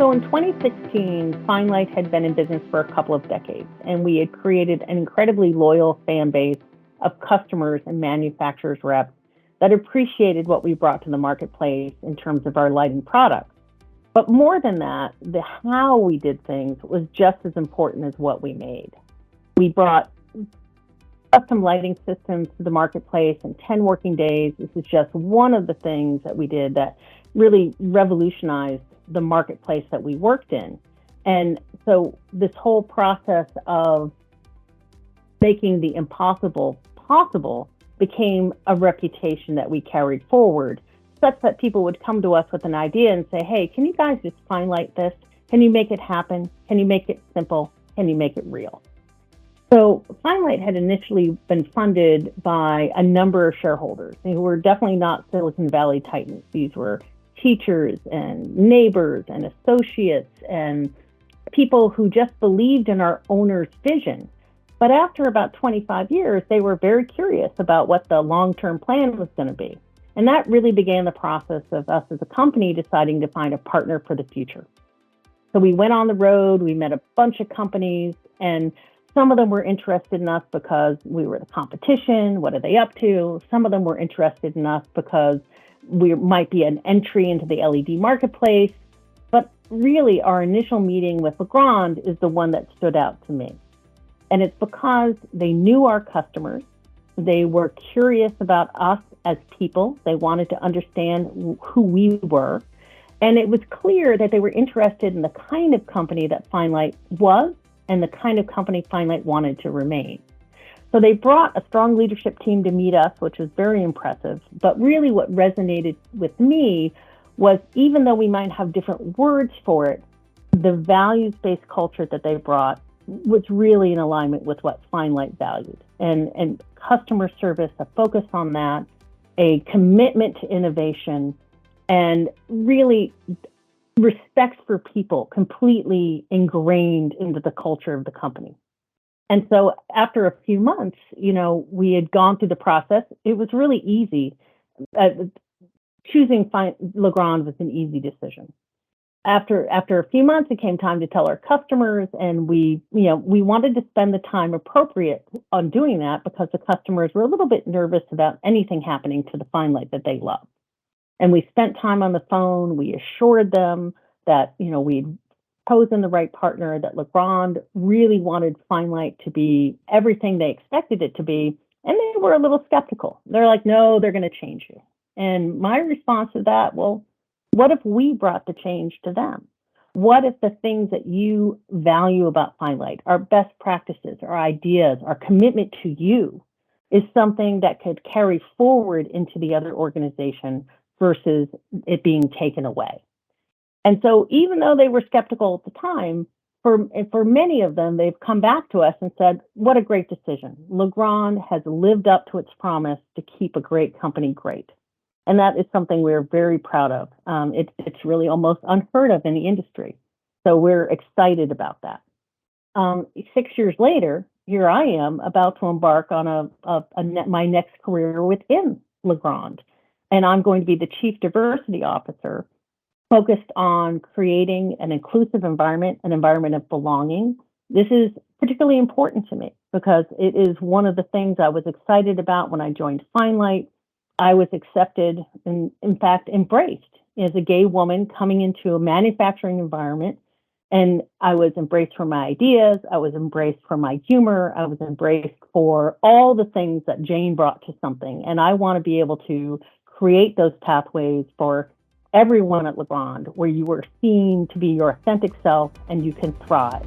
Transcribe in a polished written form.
So in 2016, Finelight had been in business for a couple of decades, and we had created an incredibly loyal fan base of customers and manufacturers reps that appreciated what we brought to the marketplace in terms of our lighting products. But more than that, the how we did things was just as important as what we made. We brought custom lighting systems to the marketplace in 10 working days. This is just one of the things that we did that really revolutionized the marketplace that we worked in. And so this whole process of making the impossible possible became a reputation that we carried forward, such that people would come to us with an idea and say, hey, can you guys just Finelight this? Can you make it happen? Can you make it simple? Can you make it real? So Finelight had initially been funded by a number of shareholders who were definitely not Silicon Valley titans. These were teachers and neighbors and associates and people who just believed in our owner's vision. But after about 25 years, they were very curious about what the long-term plan was going to be. And that really began the process of us as a company deciding to find a partner for the future. So we went on the road, we met a bunch of companies, and some of them were interested in us because we were the competition. What are they up to? Some of them were interested in us because we might be an entry into the LED marketplace. But really, our initial meeting with Legrand is the one that stood out to me. And it's because they knew our customers. They were curious about us as people. They wanted to understand who we were. And it was clear that they were interested in the kind of company that Finelight was and the kind of company Finelight wanted to remain. So they brought a strong leadership team to meet us, which was very impressive. But really what resonated with me was, even though we might have different words for it, the values-based culture that they brought was really in alignment with what Finelight valued. And customer service, a focus on that, a commitment to innovation, and really respect for people completely ingrained into the culture of the company. And so after a few months, we had gone through the process. It was really easy. Choosing Legrand was an easy decision. After a few months, it came time to tell our customers, and we wanted to spend the time appropriate on doing that because the customers were a little bit nervous about anything happening to the Finelight that they love. And we spent time on the phone. We assured them that, we'd chosen the right partner, that Legrand really wanted Finelight to be everything they expected it to be. And they were a little skeptical. They're like, no, they're going to change you. And my response to that, well, what if we brought the change to them? What if the things that you value about Finelight, our best practices, our ideas, our commitment to you, is something that could carry forward into the other organization versus it being taken away? And so even though they were skeptical at the time, for many of them, they've come back to us and said, what a great decision. Legrand has lived up to its promise to keep a great company great. And that is something we're very proud of. It's really almost unheard of in the industry. So we're excited about that. 6 years later, here I am about to embark on my next career within Legrand. And I'm going to be the Chief Diversity Officer, focused on creating an inclusive environment, an environment of belonging. This is particularly important to me because it is one of the things I was excited about when I joined Finelight. I was accepted and, in fact, embraced as a gay woman coming into a manufacturing environment. And I was embraced for my ideas. I was embraced for my humor. I was embraced for all the things that Jane brought to something. And I want to be able to create those pathways for everyone at Legrand where you are seen to be your authentic self and you can thrive.